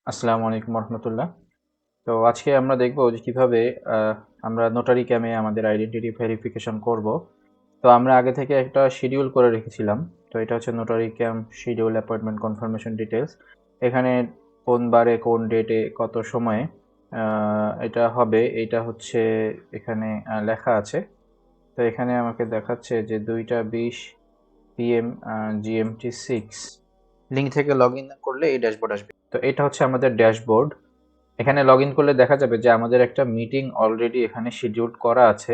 আসসালামু আলাইকুম রহমতুল্লাহ। তো আজকে আমরা দেখব যে কিভাবে আমরা নোটারি ক্যামে আমাদের আইডেন্টিটি ভেরিফিকেশন করব। তো আমরা আগে থেকে একটা শিডিউল করে রেখেছিলাম। তো এটা হচ্ছে নোটারি ক্যাম শিডিউল অ্যাপয়েন্টমেন্ট কনফার্মেশন ডিটেলস। এখানে কোন বারে কোন ডেটে কত সময়ে এটা হবে, এটা হচ্ছে এখানে লেখা আছে। তো এখানে আমাকে দেখাচ্ছে যে 2:20 PM GMT 6 লিঙ্ক থেকে লগ ইন করলে এই ড্যাশবোর্ড আসবে। তো এটা হচ্ছে আমাদের ড্যাশবোর্ড। এখানে লগ ইন করলে দেখা যাবে যে আমাদের একটা মিটিং অলরেডি এখানে শিডিউল করা আছে।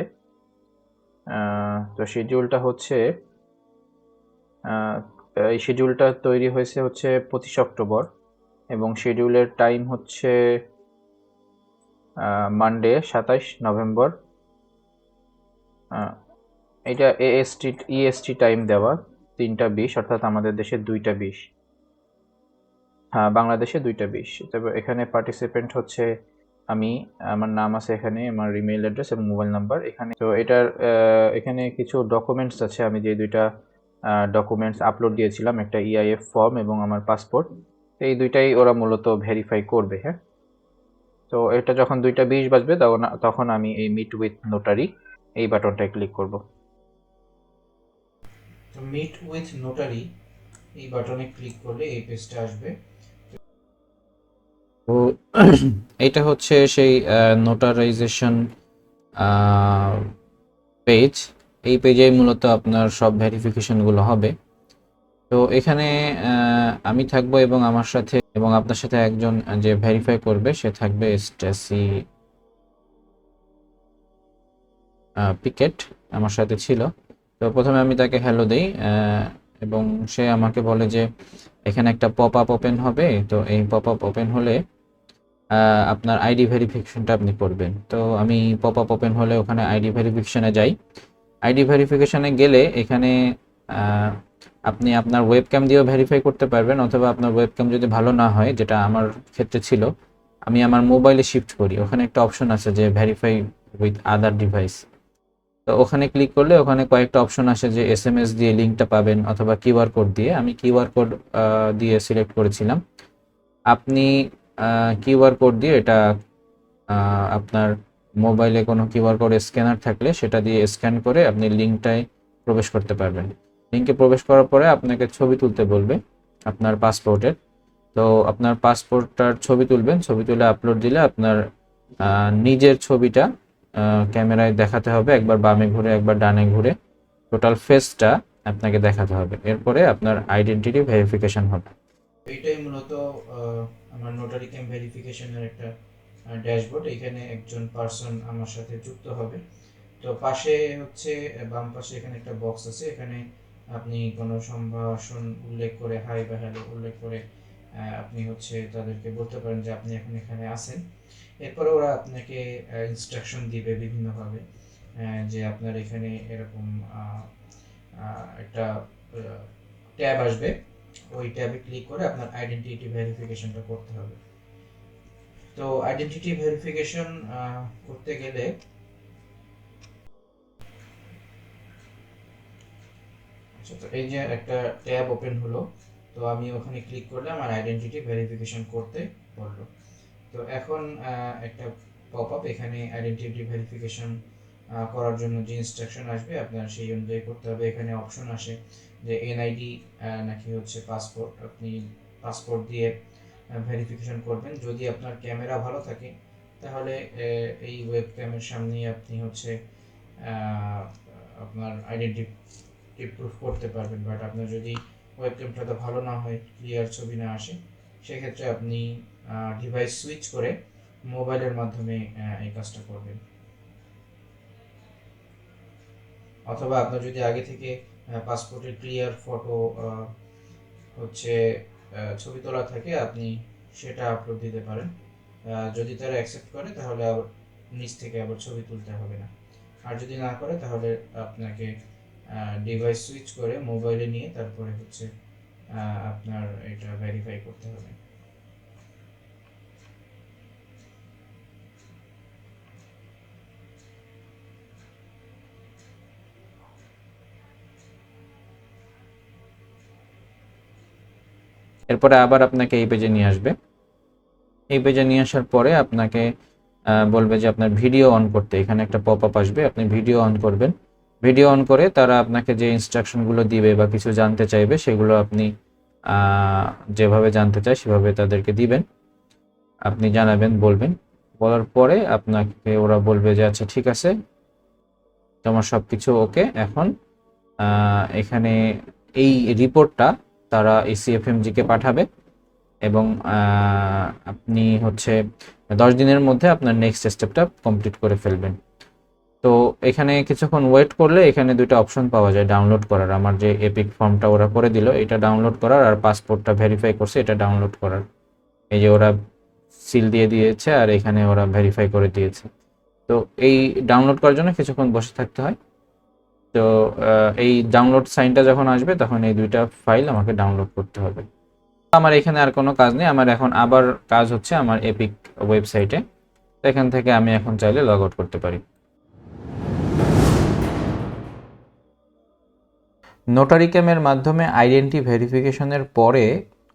তো শিডিউলটা হচ্ছে এই শিডিউলটা তৈরি হয়েছে হচ্ছে 25 অক্টোবর এবং শিডিউলের টাইম হচ্ছে মানডে 27 নভেম্বর। এটা ইএসটি টাইম দেওয়া 3টা 20, অর্থাৎ আমাদের দেশে 2টা 20। হ্যাঁ, বাংলাদেশে 2টা 20। তবে এখানে পার্টিসিপেন্ট হচ্ছে আমি, আমার নাম আছে এখানে, আমার ইমেইল অ্যাড্রেস এবং মোবাইল নাম্বার এখানে। তো এটার এখানে কিছু ডকুমেন্টস আছে, আমি যে দুইটা ডকুমেন্টস আপলোড দিয়েছিলাম, একটা ইআইএফ ফর্ম এবং আমার পাসপোর্ট। এই দুইটাই ওরা মূলত ভেরিফাই করবে। হ্যাঁ, তো এটা যখন 2টা 20 বাজবে তখন আমি এই মিট উইথ নোটারি এই বাটনটায় ক্লিক করব। তো মিট উইথ নোটারি এই বাটনে ক্লিক করলে এই পেজটা আসবে। তো এটা হচ্ছে সেই নোটারাইজেশন পেজ। এই পেজে মূলত আপনার সব ভেরিফিকেশনগুলো হবে। তো এখানে আমি থাকবো এবং আমার সাথে এবং আপনার সাথে একজন যে ভেরিফাই করবে সে থাকবে, স্ট্যাসি পিকেট আমার সাথে ছিল। তো প্রথমে আমি তাকে হ্যালো দেই এবং সে আমাকে বলে যে এখানে একটা পপ আপ ওপেন হবে। তো এই পপ আপ ওপেন হলে আপনার আইডি ভেরিফিকেশনটা আপনি করবেন। তো আমি পপ আপ ওপেন হলে ওখানে আইডি ভেরিফিকেশনে যাই। আইডি ভেরিফিকেশনে গেলে এখানে আপনি আপনার ওয়েবক্যাম দিয়েও ভেরিফাই করতে পারবেন, অথবা আপনার ওয়েবক্যাম যদি ভালো না হয়, যেটা আমার ক্ষেত্রে ছিল, আমি আমার মোবাইলে শিফট করি। ওখানে একটা অপশন আছে যে ভেরিফাই উইথ আদার ডিভাইস। তো ওখানে ক্লিক করলে ওখানে কয়েকটা অপশন আসে যে এসএমএস দিয়ে লিঙ্কটা পাবেন অথবা কিউআর কোড দিয়ে। আমি কিউআর কোড দিয়ে সিলেক্ট করেছিলাম। আপনি কিউআর কোড দিয়ে এটা আপনার মোবাইলে কোনো কিউআর কোড স্ক্যানার থাকলে সেটা দিয়ে স্ক্যান করে আপনি লিঙ্কটায় প্রবেশ করতে পারবেন। লিঙ্কে প্রবেশ করার পরে আপনাকে ছবি তুলতে বলবে আপনার পাসপোর্টের। তো আপনার পাসপোর্টটার ছবি তুলবেন, ছবি তুলে আপলোড দিলে আপনার নিজের ছবিটা ক্যামেরায় দেখাতে হবে, একবার বামে ঘুরে একবার ডানে ঘুরে টোটাল ফেসটা আপনাকে দেখাতে হবে। এরপরে আপনার আইডেন্টিটি ভেরিফিকেশন হবে। এইটাই মূলত আমার নোটারি ক্যাম্প ভেরিফিকেশনের একটা ড্যাশবোর্ড। এখানে একজন পার্সন আমার সাথে যুক্ত হবে। তো পাশে হচ্ছে বাম পাশে এখানে একটা বক্স আছে। এখানে আপনি কোনো সম্ভাষণ উল্লেখ করে, হাই বা হ্যালো উল্লেখ করে আপনি হচ্ছে তাদেরকে বলতে পারেন যে আপনি এখন এখানে আছেন। এরপরে ওরা আপনাকে ইনস্ট্রাকশন দিবে বিভিন্নভাবে, যে আপনার এখানে এরকম একটা ট্যাব আসবে। ওই ট্যাবে ক্লিক করে আপনার আইডেন্টিটি ভেরিফিকেশনটা করতে হবে। তো আইডেন্টিটি ভেরিফিকেশন করতে গেলে আচ্ছা, তো এই যে একটা ট্যাব ওপেন হলো। তো আমি ওখানে ক্লিক করলে আমার আইডেন্টিটি ভেরিফিকেশন করতে বললো। তো এখন একটা পপ আপ, এখানে আইডেন্টিটি ভেরিফিকেশন করার জন্য যে ইনস্ট্রাকশন আসবে আপনার সেই অনুযায়ী করতে হবে। এখানে অপশন আসে যে এনআইডি নাকি হচ্ছে পাসপোর্ট। আপনি পাসপোর্ট দিয়ে ভেরিফিকেশন করবেন। যদি আপনার ক্যামেরা ভালো থাকে তাহলে এই ওয়েব ক্যামের সামনে আপনি হচ্ছে আপনার আইডেন্টিটি প্রুফ করতে পারবেন। বাট আপনার যদি ওয়েব ক্যামটা ভালো না হয়, ক্লিয়ার ছবি না আসে, সেক্ষেত্রে আপনি ডিভাইস সুইচ করে মোবাইলের মাধ্যমে এই কাজটা করবেন। অথবা আপনার যদি আগে থেকে পাসপোর্টের ক্লিয়ার ফটো হচ্ছে ছবি তোলা থাকে, আপনি সেটা আপলোড দিতে পারেন। যদি তারা অ্যাকসেপ্ট করে তাহলে আবার নিচ থেকে আবার ছবি তুলতে হবে না। আর যদি না করে তাহলে আপনাকে ডিভাইস সুইচ করে মোবাইলে নিয়ে তারপরে হচ্ছে আপনার এটা ভেরিফাই করতে হবে। এরপরে আবার আপনাকে এই পেজে নিয়ে আসবে। এই পেজে নিয়ে আসার পরে আপনাকে বলবে যে আপনার ভিডিও অন করতে। এখানে একটা পপ আপ আসবে, আপনি ভিডিও অন করবেন। ভিডিও অন করে তারা আপনাকে যে ইনস্ট্রাকশনগুলো দিবে বা কিছু জানতে চাইবে সেগুলো আপনি যেভাবে জানতে চায় সেভাবে তাদেরকে দিবেন, আপনি জানাবেন, বলবেন। বলার পরে আপনাকে ওরা বলবে যে আচ্ছা ঠিক আছে, তোমার সব কিছু ওকে। এখন এখানে এই রিপোর্টটা তারা ECFMG-কে পাঠাবে এবং আপনি হচ্ছে 10 দিনের মধ্যে আপনার নেক্সট স্টেপটা কমপ্লিট করে ফেলবেন। তো এখানে কিছুক্ষণ ওয়েট করলে এখানে দুটো অপশন পাওয়া যায় ডাউনলোড করার। আমার যে এপিক ফর্মটা ওরা করে দিল এটা ডাউনলোড করার, আর পাসপোর্টটা ভেরিফাই করছে এটা ডাউনলোড করার। এই যে ওরা সিল দিয়ে দিয়েছে আর এখানে ওরা ভেরিফাই করে দিয়েছে। তো এই ডাউনলোড করার জন্য কিছুক্ষণ বসে থাকতে হয়। তো এই ডাউনলোড সাইনটা যখন আসবে তখন এই দুইটা ফাইল আমাকে ডাউনলোড করতে হবে। আমার এখানে আর কোনো কাজ নেই, আমার এখন আবার কাজ হচ্ছে আমার এপিক ওয়েবসাইটে। তো এখান থেকে আমি এখন চাইলে লগ আউট করতে পারি। নোটারি ক্যামের মাধ্যমে আইডেন্টি ভেরিফিকেশনের পরে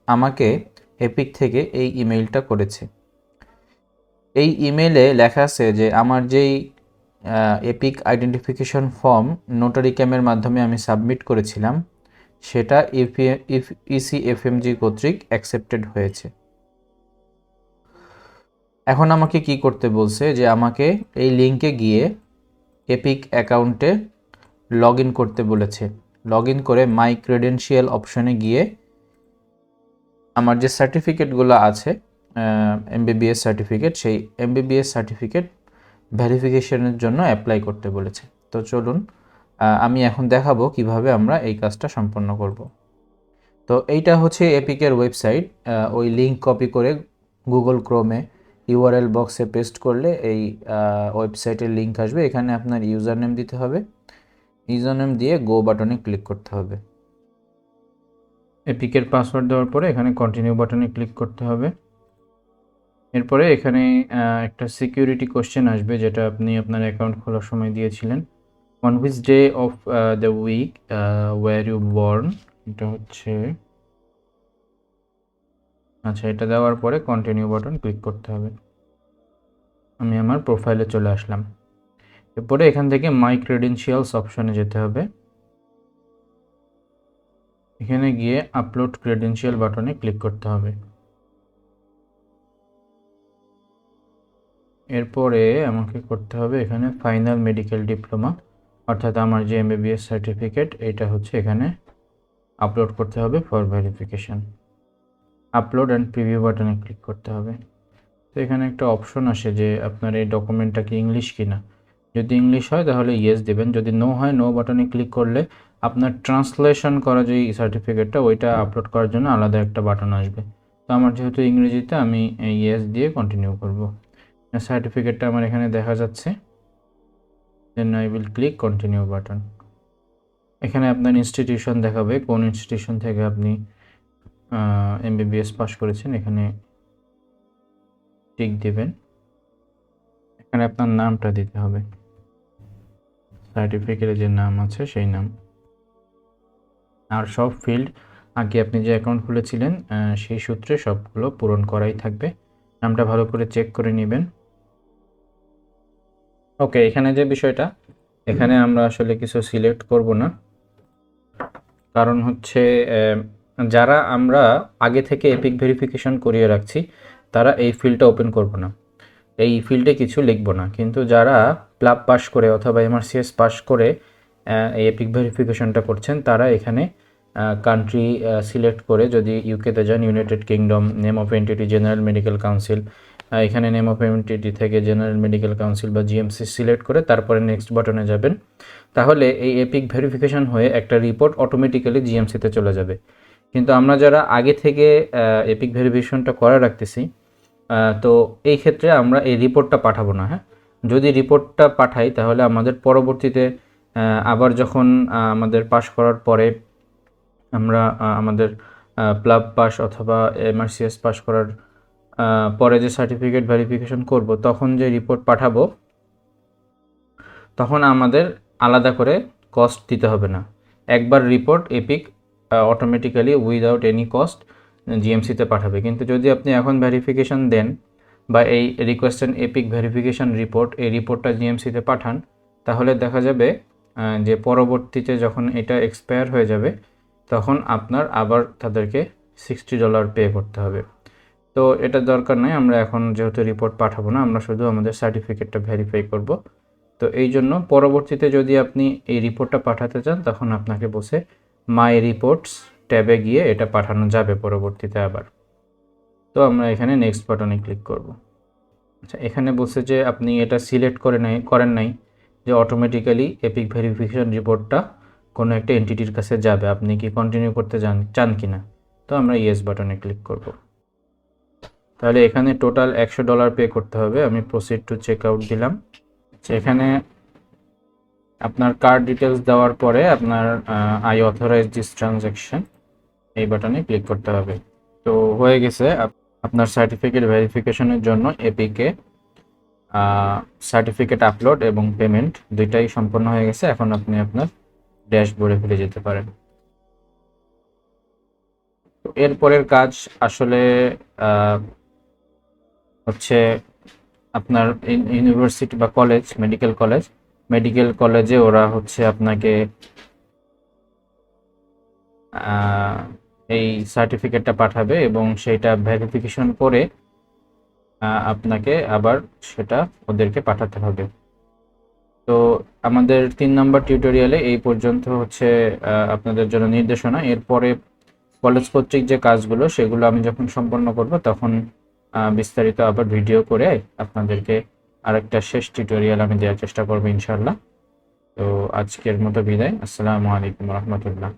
আমাকে এপিক থেকে এই ইমেইলটা করেছে। এই ইমেইলে লেখা আছে যে আমার যেই এপিক আইডেন্টিফিকেশন ফর্ম নোটারি ক্যামের মাধ্যমে আমি সাবমিট করেছিলাম সেটা ECFMG কর্তৃক অ্যাকসেপ্টেড হয়েছে। এখন আমাকে কি করতে বলছে যে আমাকে এই লিঙ্কে গিয়ে এপিক অ্যাকাউন্টে লগ ইন করতে বলেছে। লগ ইন করে মাই ক্রেডেনশিয়াল অপশনে গিয়ে আমার যে সার্টিফিকেটগুলো আছে MBBS সার্টিফিকেট, সেই MBBS সার্টিফিকেট ভেরিফিকেশনের জন্য অ্যাপ্লাই করতে বলেছে। তো চলুন আমি এখন দেখাবো কিভাবে আমরা এই কাজটা সম্পন্ন করব। তো এইটা হচ্ছে এপিকের ওয়েবসাইট। ওই লিঙ্ক কপি করে গুগল ক্রোমে URL বক্সে পেস্ট করলে এই ওয়েবসাইটের লিঙ্ক আসবে। এখানে আপনার ইউজার নেম দিতে হবে, ইউজার নেম দিয়ে গো বাটনে ক্লিক করতে হবে। এপিকের পাসওয়ার্ড দেওয়ার পরে এখানে কন্টিনিউ বাটনে ক্লিক করতে হবে। এরপরে এখানে একটা সিকিউরিটি কোশ্চেন আসবে যেটা আপনি আপনার অ্যাকাউন্ট খোলার সময় দিয়েছিলেন। On which day of the week were you born, এটা হচ্ছে আচ্ছা। এটা দেওয়ার পরে কন্টিনিউ বাটন ক্লিক করতে হবে। আমি আমার প্রোফাইলে চলে আসলাম। এরপরে এখান থেকে মাই ক্রেডেনশিয়ালস অপশনে যেতে হবে। এখানে গিয়ে আপলোড ক্রেডেনশিয়াল বাটনে ক্লিক করতে হবে। এরপরে আমাকে করতে হবে এখানে ফাইনাল মেডিকেল ডিপ্লোমা, অর্থাৎ আমার যে MBBS সার্টিফিকেট এটা হচ্ছে এখানে আপলোড করতে হবে for verification. Upload and preview বাটনে ক্লিক করতে হবে। তো এখানে একটা অপশন আসে যে আপনার এই ডকুমেন্টটা কি ইংলিশ কিনা। যদি ইংলিশ হয় তাহলে ইয়েস দেবেন, যদি নো হয় নো বাটনে ক্লিক করলে আপনার ট্রান্সলেশন করা যে সার্টিফিকেটটা ওইটা আপলোড করার জন্য আলাদা একটা বাটন আসবে। তো আমার যেহেতু ইংরেজিতে আমি ইয়েস দিয়ে কন্টিনিউ করব। সার্টিফিকেটটা আমার এখানে দেখা যাচ্ছে। Then I will click continue button. এখানে আপনার ইনস্টিটিউশন দেখাবে কোন ইনস্টিটিউশন থেকে আপনি MBBS পাস করেছেন, এখানে টিক দিবেন। এখানে আপনার নামটা দিতে হবে, সার্টিফিকেটে যে নাম আছে সেই নাম। আর সব ফিল্ড আগে আপনি যে অ্যাকাউন্ট খুলেছিলেন সেই সূত্রে সবগুলো পূরণ করাই থাকবে। নামটা ভালো করে চেক করে নেবেন। ওকে, এখানে যে বিষয়টা, এখানে আমরা আসলে কিছু সিলেক্ট করব না, কারণ হচ্ছে যারা আমরা আগে থেকে এপিক ভেরিফিকেশন করিয়ে রাখছি তারা এই ফিল্ডটা ওপেন করব না, এই ফিল্ডে কিছু লিখব না। কিন্তু যারা প্লাব পাস করে অথবা MRCS পাস করে এই এপিক ভেরিফিকেশনটা করছেন তারা এখানে কান্ট্রি সিলেক্ট করে, যদি ইউকেতে যান United kingdom, name of entity general medical council, এখানে নেম অফ এন্টিটি থেকে জেনারেল মেডিকেল কাউন্সিল বা GMC সিলেক্ট করে তারপরে নেক্সট বাটনে যাবেন। তাহলে এই এপিক ভেরিফিকেশন হয়ে একটা রিপোর্ট অটোমেটিক্যালি GMC-তে চলে যাবে। কিন্তু আমরা যারা আগে থেকে এপিক ভেরিফিকেশনটা করে রাখতেছি, তো এই ক্ষেত্রে আমরা এই রিপোর্টটা পাঠাবো না। হ্যাঁ, যদি রিপোর্টটা পাঠাই তাহলে আমাদের পরবর্তীতে আবার যখন আমাদের পাস করার পরে আমরা আমাদের প্লাব পাস অথবা MRCS পাস করার পরে যে সার্টিফিকেট ভেরিফিকেশন করব তখন যে রিপোর্ট পাঠাবো তখন আমাদের আলাদা করে কস্ট দিতে হবে না। একবার report epic automatically without any cost জিএমসিতে পাঠাবে। কিন্তু যদি আপনি এখন ভেরিফিকেশন দেন বা এই request and epic verification report, এই রিপোর্টটা জিএমসিতে পাঠান, তাহলে দেখা যাবে যে পরবর্তীতে যখন এটা এক্সপায়ার হয়ে যাবে তখন আপনার আবার তাদেরকে $60 পে করতে হবে। তো এটা দরকার নাই, আমরা এখন যেহেতু রিপোর্ট পাঠাবো না, আমরা শুধু আমাদের সার্টিফিকেটটা ভেরিফাই করব। তো এই জন্য পরবর্তীতে যদি আপনি এই রিপোর্টটা পাঠাতে চান তখন আপনাকে বসে মাই রিপোর্টস ট্যাবে গিয়ে এটা পাঠানো যাবে পরবর্তীতে আবার। তো আমরা এখানে নেক্সট বাটনে ক্লিক করব। আচ্ছা, এখানে বলছে যে আপনি এটা সিলেক্ট করেন নাই যে অটোমেটিক্যালি এপিক ভেরিফিকেশন রিপোর্টটা কোনো একটা এন্টিটির কাছে যাবে, আপনি কি কন্টিনিউ করতে চান কি না। তো আমরা ইয়েস বাটনে ক্লিক করব। তাহলে এখানে টোটাল $100 পে করতে হবে। আমি প্রসিড টু চেক আউট দিলাম। এখানে আপনার কার্ড ডিটেলস দেওয়ার পরে আপনার আই অথরাইজ দিস ট্রানজ্যাকশন এই বাটনে ক্লিক করতে হবে। তো হয়ে গেছে, আপনার সার্টিফিকেট ভেরিফিকেশনের জন্য এপিকে সার্টিফিকেট আপলোড এবং পেমেন্ট দুইটাই সম্পন্ন হয়ে গেছে। এখন আপনি আপনার ড্যাশবোর্ডে ফিরে যেতে পারেন। তো এরপরের কাজ আসলে হচ্ছে আপনার ইউনিভার্সিটি বা কলেজ, মেডিকেল কলেজে ওরা হচ্ছে আপনাকে এই সার্টিফিকেটটা পাঠাবে এবং সেটা ভেরিফিকেশন করে আপনাকে আবার সেটা ওদেরকে পাঠাতে হবে। তো আমাদের 3 নম্বর টিউটোরিয়ালে এই পর্যন্ত হচ্ছে আপনাদের জন্য নির্দেশনা। এরপরে কলেজ কর্তৃক যে কাজগুলো সেগুলো আমি যখন সম্পন্ন করব তখন বিস্তারিত আবার ভিডিও করে আপনাদেরকে আরেকটা শেষ টিউটোরিয়াল আমি দেওয়ার চেষ্টা করব ইনশাআল্লাহ। তো আজকের মতো বিদায়। আসসালামু আলাইকুম রহমতুল্লাহ।